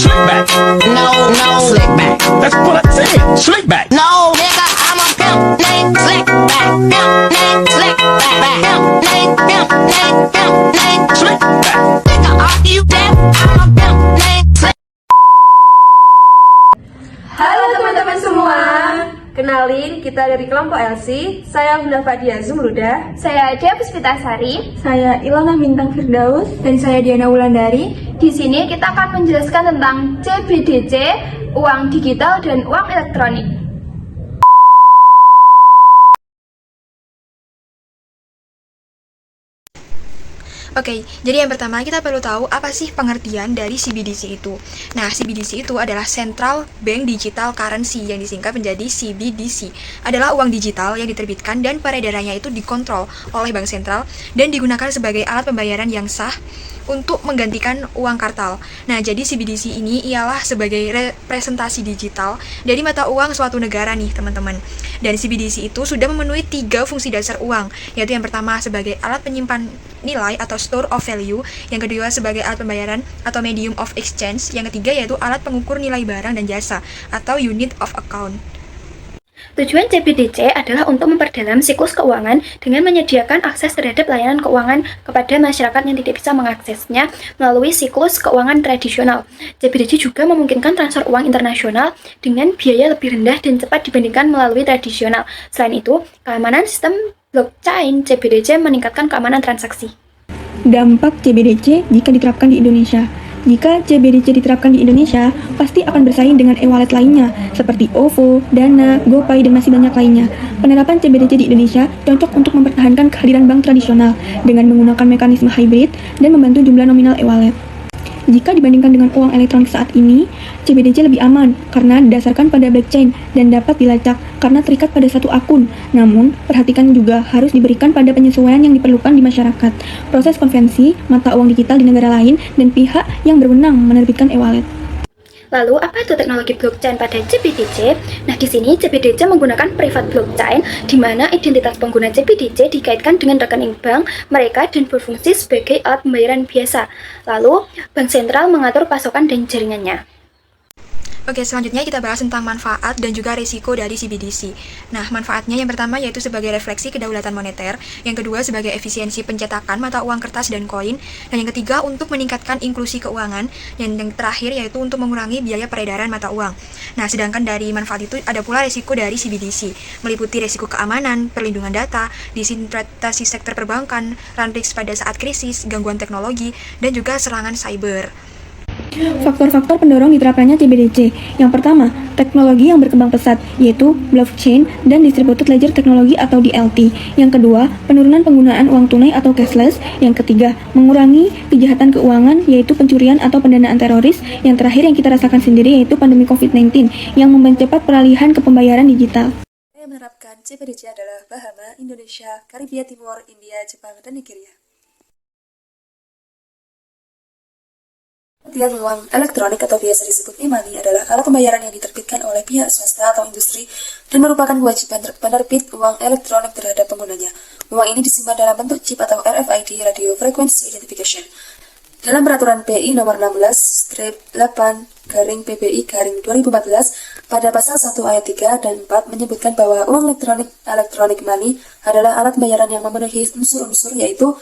Slick back. No, slick back. That's what I said. Slick back. No, nigga, I'm a pimp named Slick Back. Pimp named Slick Back. Pimp named Slick back. Nigga, are you deaf? I'm a pimp named Slick. Halo teman-teman semua, kenalin kita dari kelompok LC. Saya Bunda Fadia Zumruda. Saya Dea Puspitasari. Saya Ilana Bintang Firdaus. Dan saya Diana Wulandari. Di sini kita akan menjelaskan tentang CBDC, uang digital dan uang elektronik. Oke, jadi yang pertama kita perlu tahu apa sih pengertian dari CBDC itu. Nah, CBDC itu adalah Central Bank Digital Currency yang disingkat menjadi CBDC. Adalah uang digital yang diterbitkan dan peredarannya itu dikontrol oleh bank sentral dan digunakan sebagai alat pembayaran yang sah untuk menggantikan uang kartal. Nah, jadi CBDC ini ialah sebagai representasi digital dari mata uang suatu negara nih, teman-teman. Dan CBDC itu sudah memenuhi 3 fungsi dasar uang, yaitu yang pertama sebagai alat penyimpan nilai atau store of value, yang kedua sebagai alat pembayaran atau medium of exchange, yang ketiga yaitu alat pengukur nilai barang dan jasa atau unit of account. Tujuan CBDC adalah untuk memperdalam siklus keuangan dengan menyediakan akses terhadap layanan keuangan kepada masyarakat yang tidak bisa mengaksesnya melalui siklus keuangan tradisional. CBDC juga memungkinkan transfer uang internasional dengan biaya lebih rendah dan cepat dibandingkan melalui tradisional. Selain itu, keamanan sistem blockchain CBDC meningkatkan keamanan transaksi. Dampak CBDC jika diterapkan di Indonesia. Jika CBDC diterapkan di Indonesia, pasti akan bersaing dengan e-wallet lainnya, seperti OVO, Dana, GoPay, dan masih banyak lainnya. Penerapan CBDC di Indonesia cocok untuk mempertahankan kehadiran bank tradisional dengan menggunakan mekanisme hybrid dan membantu jumlah nominal e-wallet. Jika dibandingkan dengan uang elektronik saat ini, CBDC lebih aman karena didasarkan pada blockchain dan dapat dilacak karena terikat pada satu akun. Namun, perhatikan juga harus diberikan pada penyesuaian yang diperlukan di masyarakat, proses konvensi, mata uang digital di negara lain, dan pihak yang berwenang menerbitkan e-wallet. Lalu, apa itu teknologi blockchain pada CBDC? Nah, di sini CBDC menggunakan private blockchain, di mana identitas pengguna CBDC dikaitkan dengan rekening bank mereka dan berfungsi sebagai alat pembayaran biasa. Lalu, bank sentral mengatur pasokan dan jaringannya. Oke, selanjutnya kita bahas tentang manfaat dan juga risiko dari CBDC. Nah, manfaatnya yang pertama yaitu sebagai refleksi kedaulatan moneter, yang kedua sebagai efisiensi pencetakan mata uang kertas dan koin, dan yang ketiga untuk meningkatkan inklusi keuangan, dan yang terakhir yaitu untuk mengurangi biaya peredaran mata uang. Nah, sedangkan dari manfaat itu ada pula risiko dari CBDC, meliputi risiko keamanan, perlindungan data, disintegrasi sektor perbankan, risiko pada saat krisis, gangguan teknologi, dan juga serangan cyber. Faktor-faktor pendorong diterapkannya CBDC. Yang pertama, teknologi yang berkembang pesat, yaitu blockchain dan distributed ledger teknologi atau DLT. Yang kedua, penurunan penggunaan uang tunai atau cashless. Yang ketiga, mengurangi kejahatan keuangan, yaitu pencurian atau pendanaan teroris. Yang terakhir yang kita rasakan sendiri yaitu pandemi COVID-19 yang mempercepat peralihan ke pembayaran digital. Yang menerapkan CBDC adalah Bahama, Indonesia, Karibia Timur, India, Jepang, dan Nigeria. Pengertian uang elektronik atau biasa disebut e-money adalah alat pembayaran yang diterbitkan oleh pihak swasta atau industri dan merupakan kewajiban penerbit uang elektronik terhadap penggunanya. Uang ini disimpan dalam bentuk chip atau RFID (Radio Frequency Identification). Dalam peraturan BI nomor 16/8/PBI/2014 pada pasal 1 ayat 3 dan 4 menyebutkan bahwa uang elektronik money adalah alat pembayaran yang memenuhi unsur-unsur, yaitu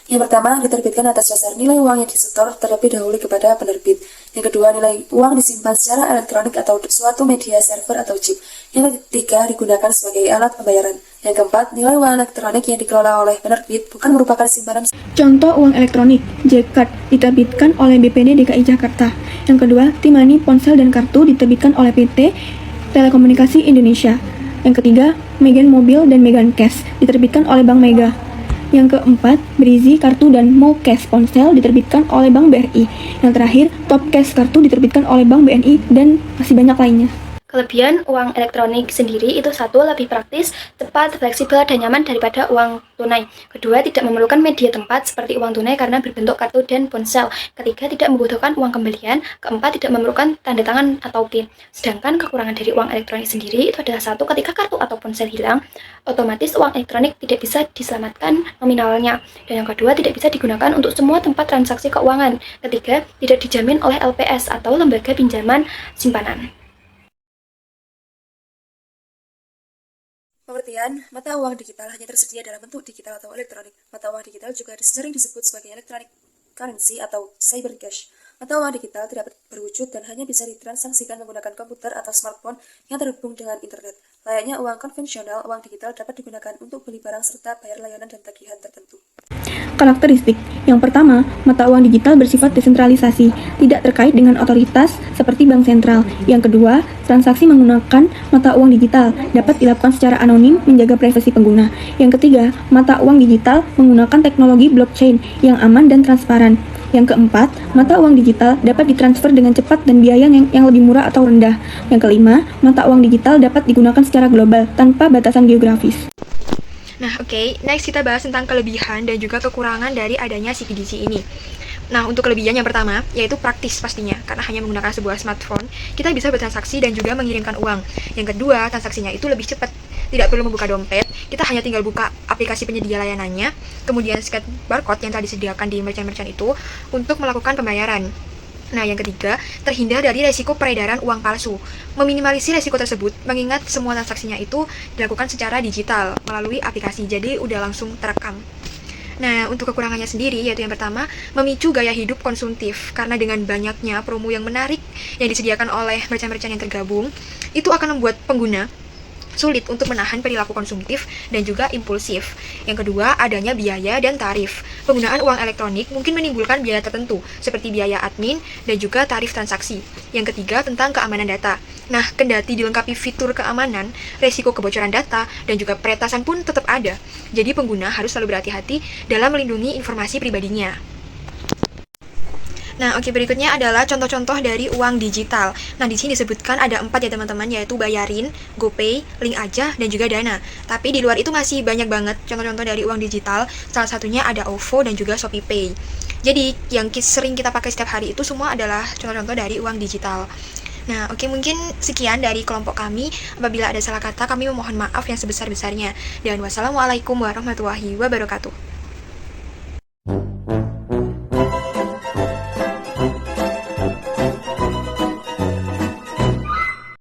yang pertama, diterbitkan atas dasar nilai uang yang disetor terlebih dahulu kepada penerbit. Yang kedua, nilai uang disimpan secara elektronik atau suatu media server atau chip. Yang ketiga, digunakan sebagai alat pembayaran. Yang keempat, nilai uang elektronik yang dikelola oleh penerbit bukan merupakan simpanan. Contoh uang elektronik, J-Card, diterbitkan oleh BPD DKI Jakarta. Yang kedua, T-Money, ponsel dan kartu diterbitkan oleh PT Telekomunikasi Indonesia. Yang ketiga, Megan Mobil dan Megan Cash diterbitkan oleh Bank Mega. Yang keempat, Brizi kartu dan Mo Cash ponsel diterbitkan oleh Bank BRI. Yang terakhir, Top Cash kartu diterbitkan oleh Bank BNI dan masih banyak lainnya. Kelebihan uang elektronik sendiri itu satu, lebih praktis, cepat, fleksibel, dan nyaman daripada uang tunai. Kedua, tidak memerlukan media tempat seperti uang tunai karena berbentuk kartu dan ponsel. Ketiga, tidak membutuhkan uang kembalian. Keempat, tidak memerlukan tanda tangan atau PIN. Sedangkan kekurangan dari uang elektronik sendiri itu adalah satu, ketika kartu atau ponsel hilang, otomatis uang elektronik tidak bisa diselamatkan nominalnya. Dan yang kedua, tidak bisa digunakan untuk semua tempat transaksi keuangan. Ketiga, tidak dijamin oleh LPS atau lembaga pinjaman simpanan. Pengertian, mata uang digital hanya tersedia dalam bentuk digital atau elektronik. Mata uang digital juga sering disebut sebagai electronic currency atau cyber cash. Mata uang digital tidak berwujud dan hanya bisa ditransaksikan menggunakan komputer atau smartphone yang terhubung dengan internet. Layaknya uang konvensional, uang digital dapat digunakan untuk beli barang serta bayar layanan dan tagihan tertentu. Karakteristik. Yang pertama, mata uang digital bersifat desentralisasi, tidak terkait dengan otoritas seperti bank sentral. Yang kedua, transaksi menggunakan mata uang digital dapat dilakukan secara anonim menjaga privasi pengguna. Yang ketiga, mata uang digital menggunakan teknologi blockchain yang aman dan transparan. Yang keempat, mata uang digital dapat ditransfer dengan cepat dan biaya yang lebih murah atau rendah. Yang kelima, mata uang digital dapat digunakan secara global tanpa batasan geografis. Nah, oke, next kita bahas tentang kelebihan dan juga kekurangan dari adanya CBDC ini. Nah, untuk kelebihan yang pertama, yaitu praktis pastinya, karena hanya menggunakan sebuah smartphone, kita bisa bertransaksi dan juga mengirimkan uang. Yang kedua, transaksinya itu lebih cepat, tidak perlu membuka dompet, kita hanya tinggal buka aplikasi penyedia layanannya, kemudian scan barcode yang telah disediakan di merchant-merchant itu untuk melakukan pembayaran. Nah, yang ketiga, terhindar dari resiko peredaran uang palsu. Meminimalisir resiko tersebut, mengingat semua transaksinya itu dilakukan secara digital melalui aplikasi, jadi udah langsung terekam. Nah, untuk kekurangannya sendiri, yaitu yang pertama, memicu gaya hidup konsumtif. Karena dengan banyaknya promo yang menarik yang disediakan oleh merchant-merchant yang tergabung, itu akan membuat pengguna sulit untuk menahan perilaku konsumtif dan juga impulsif. Yang kedua, adanya biaya dan tarif. Penggunaan uang elektronik mungkin menimbulkan biaya tertentu, seperti biaya admin dan juga tarif transaksi. Yang ketiga, tentang keamanan data. Nah, kendati dilengkapi fitur keamanan, resiko kebocoran data dan juga peretasan pun tetap ada. Jadi pengguna harus selalu berhati-hati dalam melindungi informasi pribadinya. Nah, oke, berikutnya adalah contoh-contoh dari uang digital. Nah, di sini disebutkan ada 4 ya teman-teman, yaitu Bayarin, GoPay, Link Aja, dan juga Dana. Tapi di luar itu masih banyak banget contoh-contoh dari uang digital. Salah satunya ada OVO dan juga ShopeePay. Jadi, yang sering kita pakai setiap hari itu semua adalah contoh-contoh dari uang digital. Nah, oke, mungkin sekian dari kelompok kami. Apabila ada salah kata, kami memohon maaf yang sebesar-besarnya. Dan wassalamualaikum warahmatullahi wabarakatuh.